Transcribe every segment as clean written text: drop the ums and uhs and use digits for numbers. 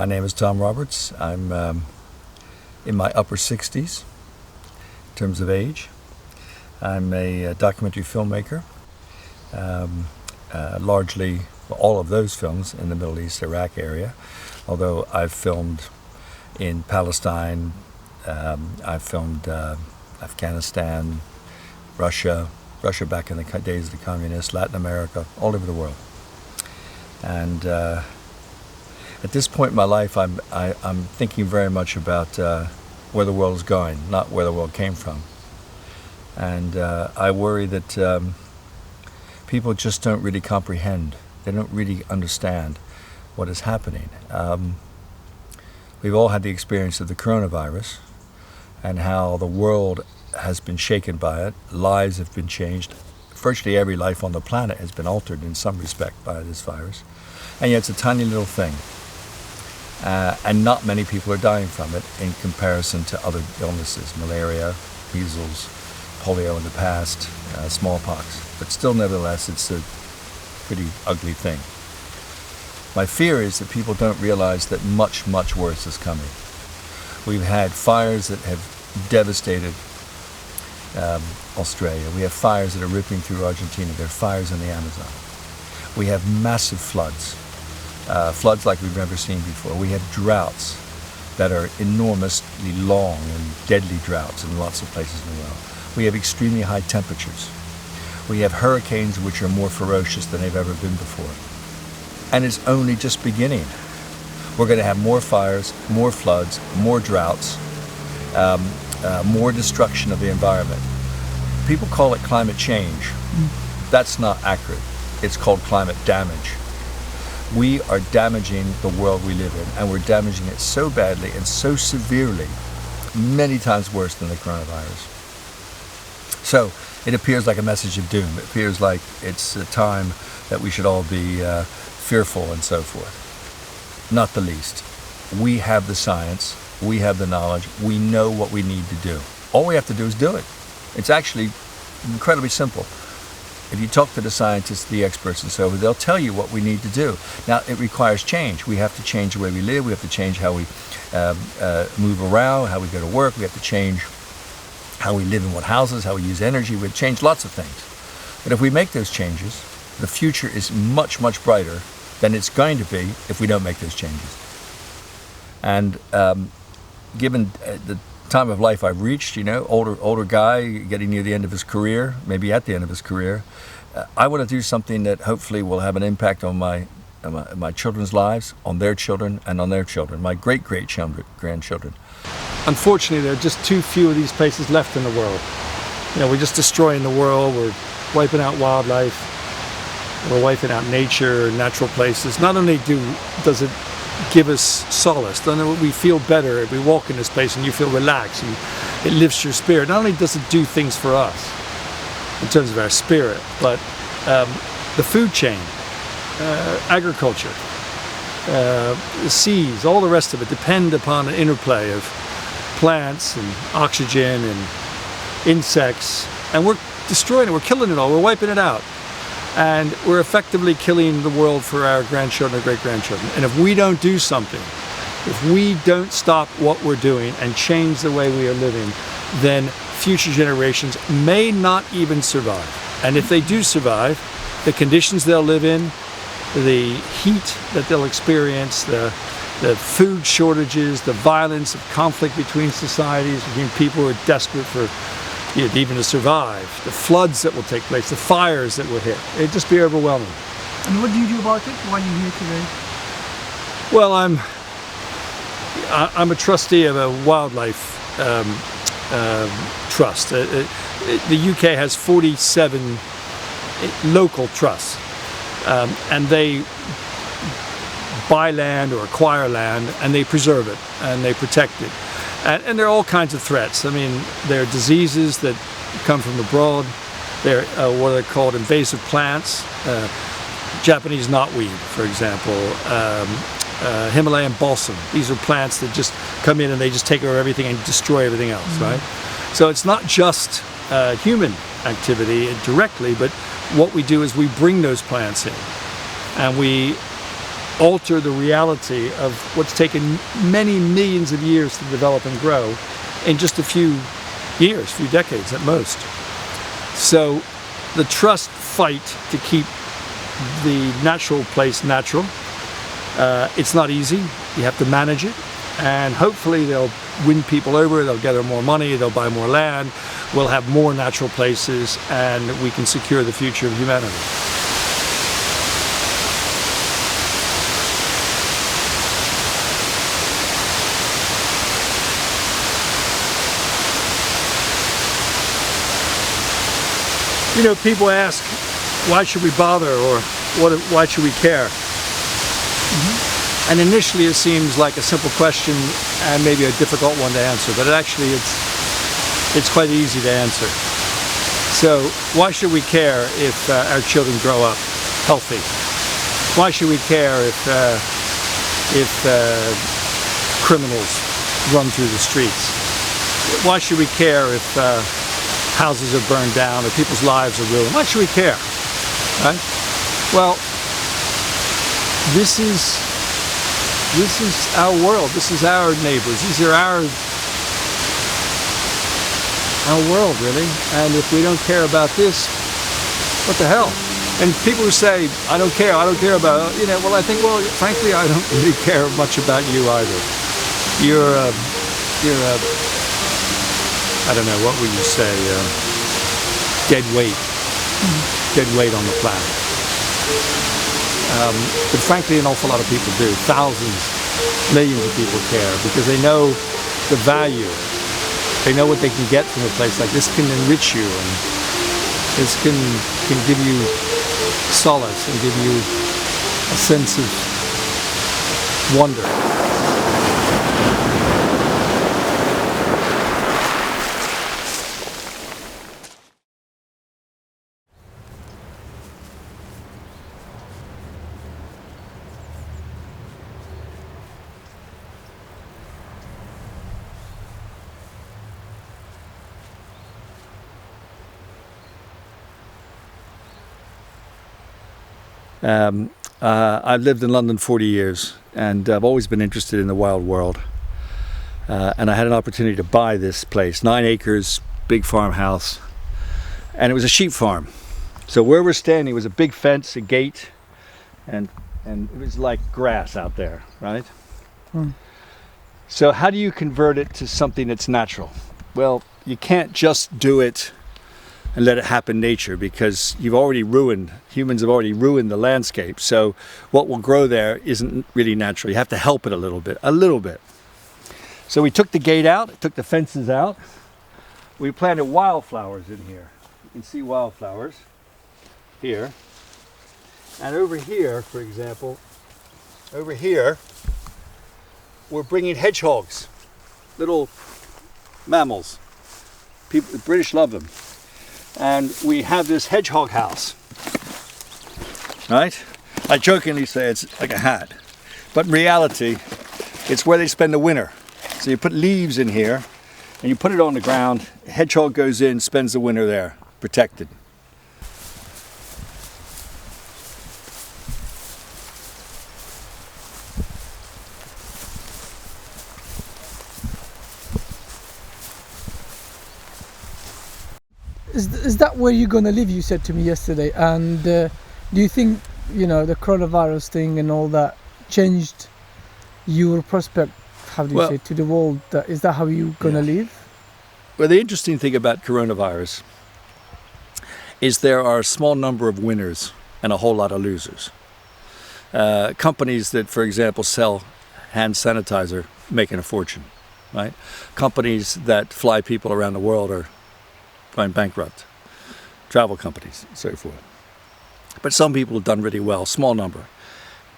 My name is Tom Roberts. I'm in my upper 60s in terms of age. I'm a documentary filmmaker, largely all of those films in the Middle East, Iraq area, although I've filmed in Palestine, I've filmed Afghanistan, Russia back in the days of the communists, Latin America, all over the world. And at this point in my life, I'm thinking very much about where the world is going, not where the world came from. And I worry that people just don't really comprehend. They don't really understand what is happening. We've all had the experience of the coronavirus and how the world has been shaken by it. Lives have been changed. Virtually every life on the planet has been altered in some respect by this virus. And yet it's a tiny little thing. And not many people are dying from it in comparison to other illnesses, malaria, measles, polio in the past, smallpox. But still, nevertheless, it's a pretty ugly thing. My fear is that people don't realize that much, much worse is coming. We've had fires that have devastated Australia. We have fires that are ripping through Argentina. There are fires in the Amazon. We have massive floods. Floods like we've never seen before. We have droughts that are enormously long and deadly droughts in lots of places in the world. We have extremely high temperatures. We have hurricanes which are more ferocious than they've ever been before. And it's only just beginning. We're going to have more fires, more floods, more droughts, more destruction of the environment. People call it climate change. That's not accurate. It's called climate damage. We are damaging the world we live in, and we're damaging it so badly and so severely, many times worse than the coronavirus. So it appears like a message of doom. It appears like it's a time that we should all be fearful and so forth. Not the least. We have the science, we have the knowledge, we know what we need to do. All we have to do is do it. It's actually incredibly simple. If you talk to the scientists, the experts and so forth, they'll tell you what we need to do. Now, it requires change. We have to change the way we live. We have to change how we move around, how we go to work. We have to change how we live in what houses, how we use energy. We've changed lots of things. But if we make those changes, the future is much, much brighter than it's going to be if we don't make those changes. And given the time of life I've reached, older guy, getting near the end of his career, maybe at the end of his career, I want to do something that hopefully will have an impact on my children's lives, on their children, and on their children, my great-grandchildren. Unfortunately, there are just too few of these places left in the world. We're just destroying the world, we're wiping out wildlife, we're wiping out nature, natural places. Not only does it give us solace, then we feel better if we walk in this place and you feel relaxed, it lifts your spirit. Not only does it do things for us in terms of our spirit, but the food chain, agriculture, the seas, all the rest of it depend upon an interplay of plants and oxygen and insects, and we're destroying it, we're killing it all, we're wiping it out. And we're effectively killing the world for our grandchildren and great-grandchildren. And if we don't do something, if we don't stop what we're doing and change the way we are living, then future generations may not even survive. And if they do survive, the conditions they'll live in, the heat that they'll experience, the food shortages, the violence of conflict between societies, between people who are desperate for even to survive, the floods that will take place, the fires that will hit. It'd just be overwhelming. And what do you do about it? Why are you here today? Well, I'm a trustee of a wildlife trust. The UK has 47 local trusts, and they buy land or acquire land, and they preserve it and they protect it. And there are all kinds of threats. I mean, there are diseases that come from abroad. There are what are called invasive plants, Japanese knotweed, for example, Himalayan balsam. These are plants that just come in and they just take over everything and destroy everything else, right? So it's not just human activity directly, but what we do is we bring those plants in and we alter the reality of what's taken many millions of years to develop and grow in just a few years, few decades at most. So the trust fight to keep the natural place natural, it's not easy. You have to manage it, and hopefully they'll win people over, they'll gather more money, they'll buy more land, we'll have more natural places, and we can secure the future of humanity. You know, people ask, why should we bother, or why should we care? And initially it seems like a simple question and maybe a difficult one to answer, but actually it's quite easy to answer. So why should we care if our children grow up healthy? Why should we care if criminals run through the streets? Why should we care if houses are burned down or people's lives are ruined? Why should we care? Right? Well, this is our world. This is our neighbors. These are our world, really. And if we don't care about this, what the hell? And people who say, I don't care about it, you know, well, I think, well, frankly, I don't really care much about you either. You're a I don't know, what would you say, dead weight. Dead weight on the planet. But frankly, an awful lot of people do. Thousands, millions of people care because they know the value. They know what they can get from a place like this. Can enrich you, and this can give you solace and give you a sense of wonder. I've lived in London 40 years, and I've always been interested in the wild world. And I had an opportunity to buy this place, 9 acres, big farmhouse, and it was a sheep farm. So where we're standing was a big fence, a gate, and it was like grass out there, right? So how do you convert it to something that's natural? Well, you can't just do it and let it happen nature, because humans have already ruined the landscape. So what will grow there isn't really natural. You have to help it a little bit. So we took the gate out, took the fences out. We planted wildflowers in here. You can see wildflowers here. And over here, for example, we're bringing hedgehogs, little mammals. The British love them. And we have this hedgehog house, right? I jokingly say it's like a hat, but in reality, it's where they spend the winter. So you put leaves in here, and you put it on the ground, a hedgehog goes in, spends the winter there, protected. Is that where you're going to live, you said to me yesterday? And do you think, you know, the coronavirus thing and all that changed your prospect, how do you say, to the world? Is that how you're going to live? Well, the interesting thing about coronavirus is there are a small number of winners and a whole lot of losers. Companies that, for example, sell hand sanitizer making a fortune, right? Companies that fly people around the world are going bankrupt. Travel companies, and so forth. But some people have done really well, small number.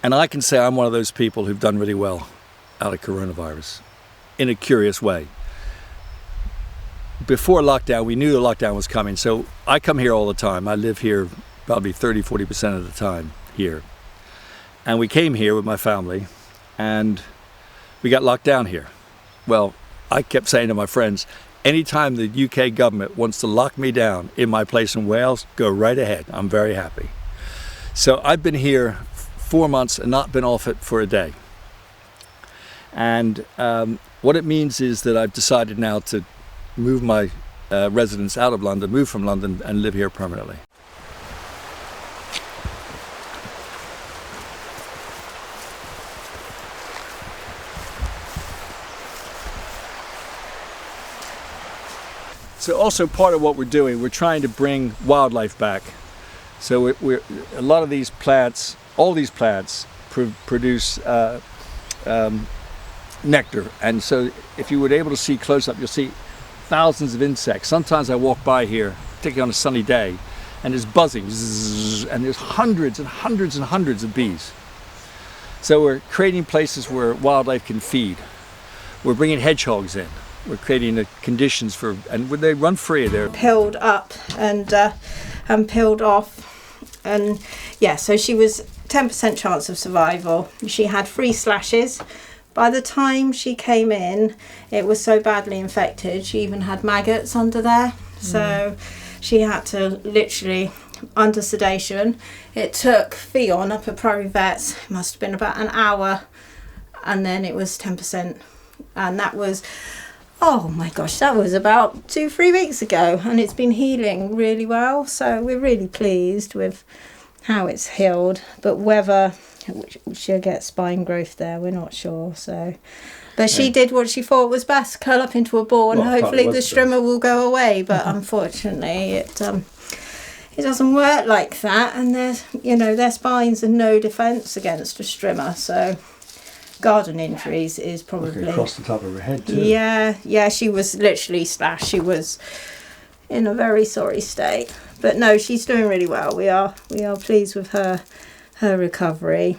And I can say I'm one of those people who've done really well out of coronavirus in a curious way. Before lockdown, we knew the lockdown was coming, so I come here all the time. I live here probably 30-40% of the time here. And we came here with my family, and we got locked down here. Well, I kept saying to my friends, anytime the UK government wants to lock me down in my place in Wales, go right ahead. I'm very happy. So I've been here 4 months and not been off it for a day. And what it means is that I've decided now to move my residence out of London, move from London and live here permanently. So also part of what we're doing, we're trying to bring wildlife back. So we're a lot of these plants, all these plants produce nectar. And so if you were able to see close up, you'll see thousands of insects. Sometimes I walk by here, particularly on a sunny day, and there's buzzing, zzz, and there's hundreds and hundreds and hundreds of bees. So we're creating places where wildlife can feed. We're bringing hedgehogs in. We're creating the conditions for, and when they run free, they're peeled up and peeled off, and yeah, so she was 10% chance of survival. She had 3 slashes. By the time she came in, it was so badly infected, she even had maggots under there. So she had to literally, under sedation, it took Fion up at Priory Vets, it must have been about an hour, and then it was 10%, and that was, oh my gosh, that was about 2-3 weeks ago, and it's been healing really well. So we're really pleased with how it's healed, but whether she'll get spine growth there, we're not sure. So, but she did what she thought was best, curl up into a ball, and hopefully the strimmer will go away. But unfortunately, it doesn't work like that, and their spines are no defence against a strimmer. So garden injuries is probably across the top of her head too. Yeah, she was literally slashed. She was in a very sorry state, but no, she's doing really well. We are pleased with her recovery,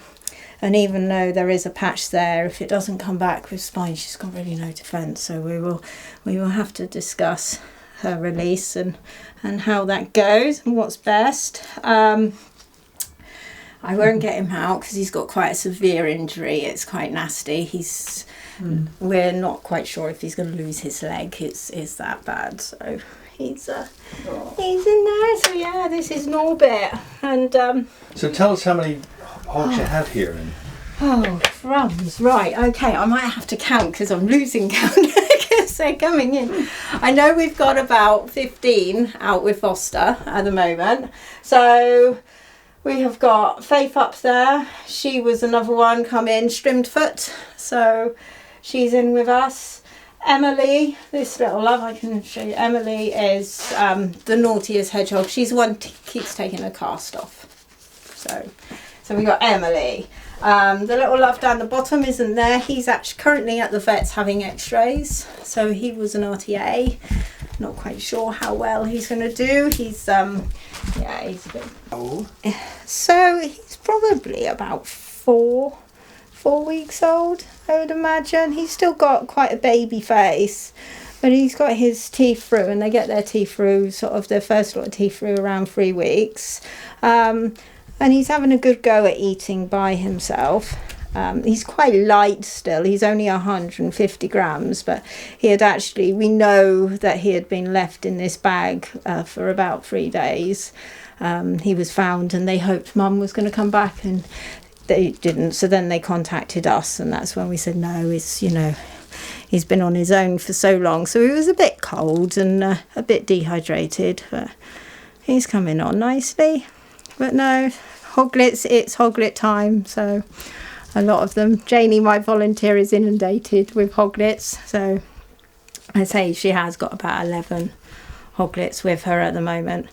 and even though there is a patch there, if it doesn't come back with spine, she's got really no defence. So we will have to discuss her release and how that goes and what's best. I won't get him out because he's got quite a severe injury. It's quite nasty. We're not quite sure if he's going to lose his leg. It's that bad. So he's in there. So yeah, this is Norbit. And so tell us how many hogs you have here. Oh, crumbs. Right, okay, I might have to count because I'm losing count because they're coming in. I know we've got about 15 out with Foster at the moment. So we have got Faith up there. She was another one come in, Strimmed Foot. So she's in with us. Emily, this little love, I can show you. Emily is the naughtiest hedgehog. She's the one keeps taking her cast off. So we got Emily. The little love down the bottom isn't there. He's actually currently at the vets having x-rays. So he was an RTA. Not quite sure how well he's going to do. He's he's a bit old. So he's probably about four weeks old, I would imagine. He's still got quite a baby face, but he's got his teeth through, and they get their teeth through, sort of their first lot of teeth through around 3 weeks. And he's having a good go at eating by himself. He's quite light still. He's only 150 grams, but we know that he had been left in this bag for about 3 days. He was found, and they hoped Mum was going to come back, and they didn't. So then they contacted us, and that's when we said, no, he's been on his own for so long. So he was a bit cold and a bit dehydrated, but he's coming on nicely. But no, hoglets, it's hoglet time, so a lot of them. Janie, my volunteer, is inundated with hoglets, so I say she has got about 11 hoglets with her at the moment,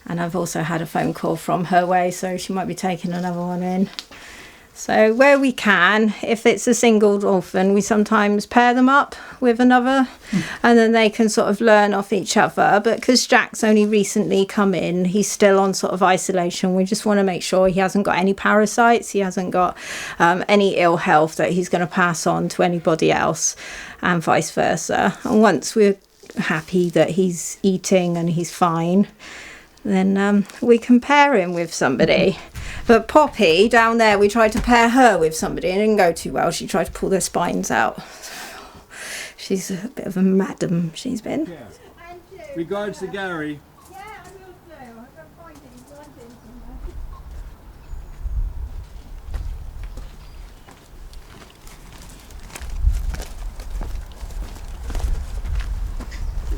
and I've also had a phone call from her way, so she might be taking another one in. So where we can, if it's a single orphan, we sometimes pair them up with another, and then they can sort of learn off each other. But because Jack's only recently come in, he's still on sort of isolation. We just want to make sure he hasn't got any parasites, he hasn't got any ill health that he's going to pass on to anybody else, and vice versa. And once we're happy that he's eating and he's fine, then we can pair him with somebody. But Poppy down there, we tried to pair her with somebody and it didn't go too well. She tried to pull their spines out. She's a bit of a madam, she's been. Yeah. Regards to Gary. Yeah, I will do. I don't find it.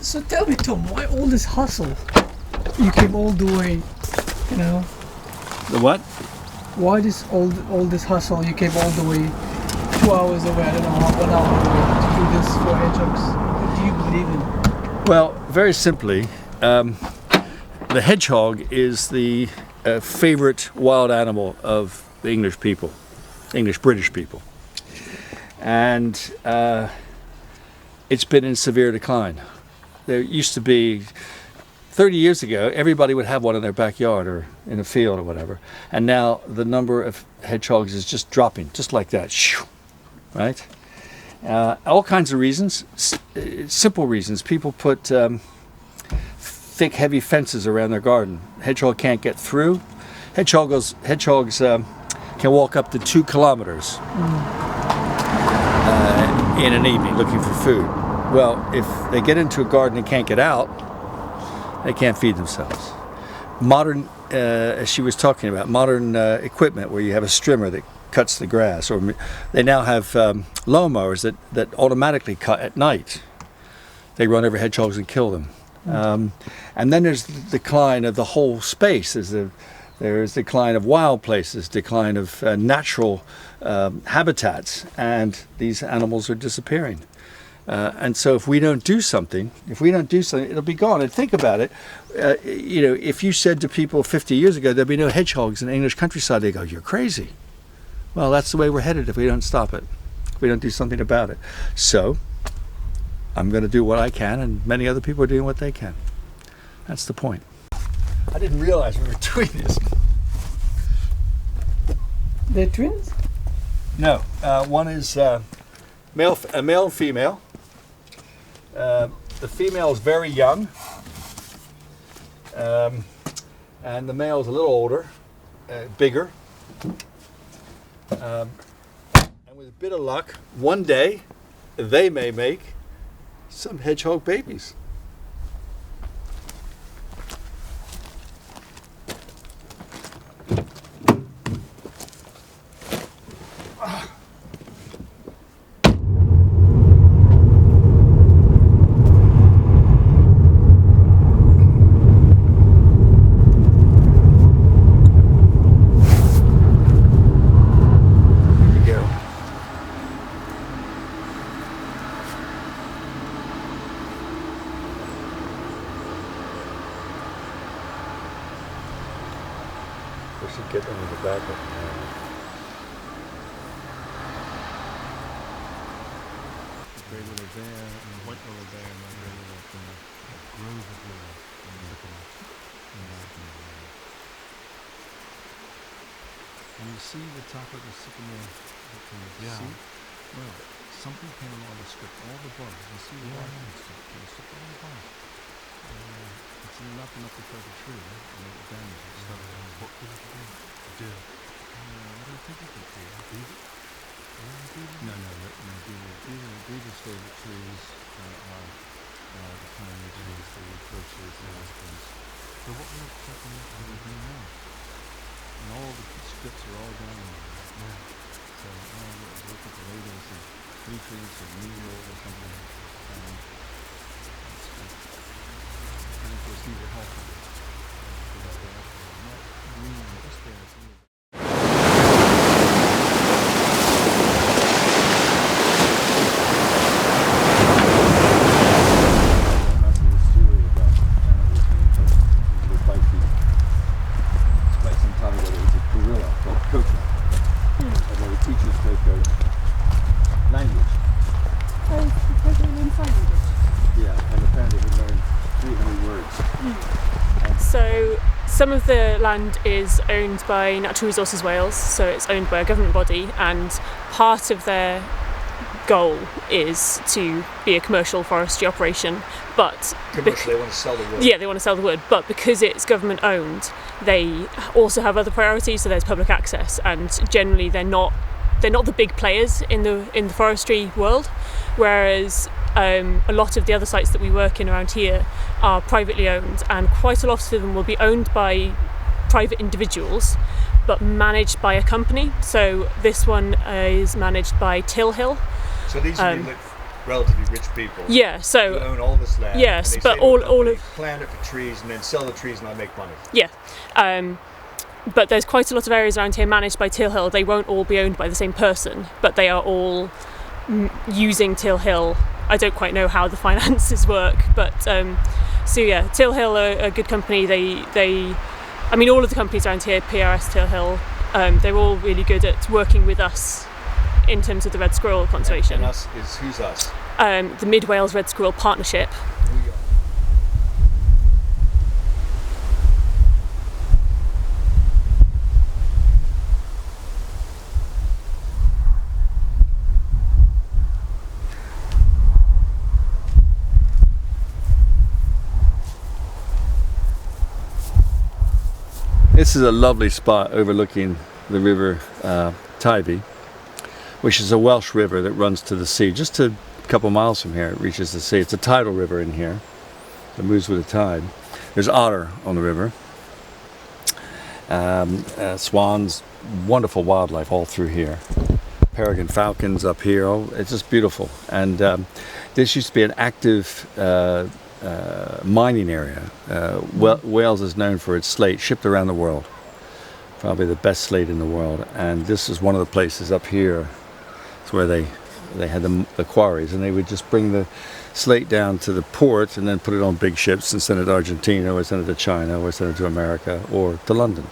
So tell me, Tom, why all this hustle? You came all the way, you know. The what? Why this all this hustle? You came all the way, 2 hours away. I don't know, 1 hour away to do this for hedgehogs. What do you believe in? Well, very simply, the hedgehog is the favorite wild animal of the English people, British people, and it's been in severe decline. There used to be, 30 years ago, everybody would have one in their backyard or in a field or whatever, and now the number of hedgehogs is just dropping, just like that, right? All kinds of reasons, simple reasons. People put thick, heavy fences around their garden. Hedgehog can't get through. Hedgehogs can walk up to 2 kilometers in an evening looking for food. Well, if they get into a garden and can't get out, they can't feed themselves. Modern, as she was talking about, modern equipment where you have a strimmer that cuts the grass, or they now have lawnmowers that automatically cut at night. They run over hedgehogs and kill them. And then there's the decline of the whole space. There's decline of wild places, decline of natural habitats, and these animals are disappearing. And so if we don't do something, it'll be gone. And think about it, if you said to people 50 years ago there'd be no hedgehogs in the English countryside, they go, you're crazy. Well, that's the way we're headed if we don't stop it, if we don't do something about it. So I'm going to do what I can, and many other people are doing what they can. That's the point. I didn't realize we were doing this. They're twins? No, one is a male and female. The female is very young, and the male is a little older, bigger. And with a bit of luck, one day they may make some hedgehog babies. We should get them in the back of the gray little bear, and white little bear, and a gray little grove of lilies. And you see the top of the sycamore? Yeah. See? Well, something came along and stripped all the bugs. You see the bark and stuff. They stripped all the bugs. It's not enough to kill the tree, and it damages stuff. What could it do? What do you think it could do? No, beavers stay the trees, the pine trees, the birches, the aspens. So what we're checking everything now? And all the strips are all down there. Yeah. So we'll look at the latest of nutrients or mineral or something. I think we'll see the health of it. Not green, just there. So some of the land is owned by Natural Resources Wales, so it's owned by a government body, and part of their goal is to be a commercial forestry operation. But commercially, they want to sell the wood. Yeah, they want to sell the wood, but because it's government owned, they also have other priorities. So there's public access, and generally they're not the big players in the forestry world, whereas a lot of the other sites that we work in around here are privately owned, and quite a lot of them will be owned by private individuals but managed by a company. So this one is managed by Till Hill. So these would be relatively rich people. Yeah, who so own all this land. yes, and they but say to a all company, of plant it for trees and then sell the trees and I make money. yeah. But there's quite a lot of areas around here managed by Till Hill. They won't all be owned by the same person, but they are all using Till Hill. I don't quite know how the finances work, but so yeah, Till Hill are a good company. I mean, all of the companies around here, PRS, Till Hill, they're all really good at working with us in terms of the red squirrel conservation. And us is, who's us? The Mid Wales Red Squirrel Partnership. This is a lovely spot overlooking the river Teivi, which is a Welsh river that runs to the sea. Just a couple miles from here it reaches the sea. It's a tidal river in here. It moves with the tide. There's otter on the river. Swans, wonderful wildlife all through here. Peregrine falcons up here. Oh, it's just beautiful. And this used to be an active mining area. Wales is known for its slate, shipped around the world. Probably the best slate in the world. And this is one of the places up here. It's where they had the quarries, and they would just bring the slate down to the port and then put it on big ships and send it to Argentina or send it to China or send it to America or to London.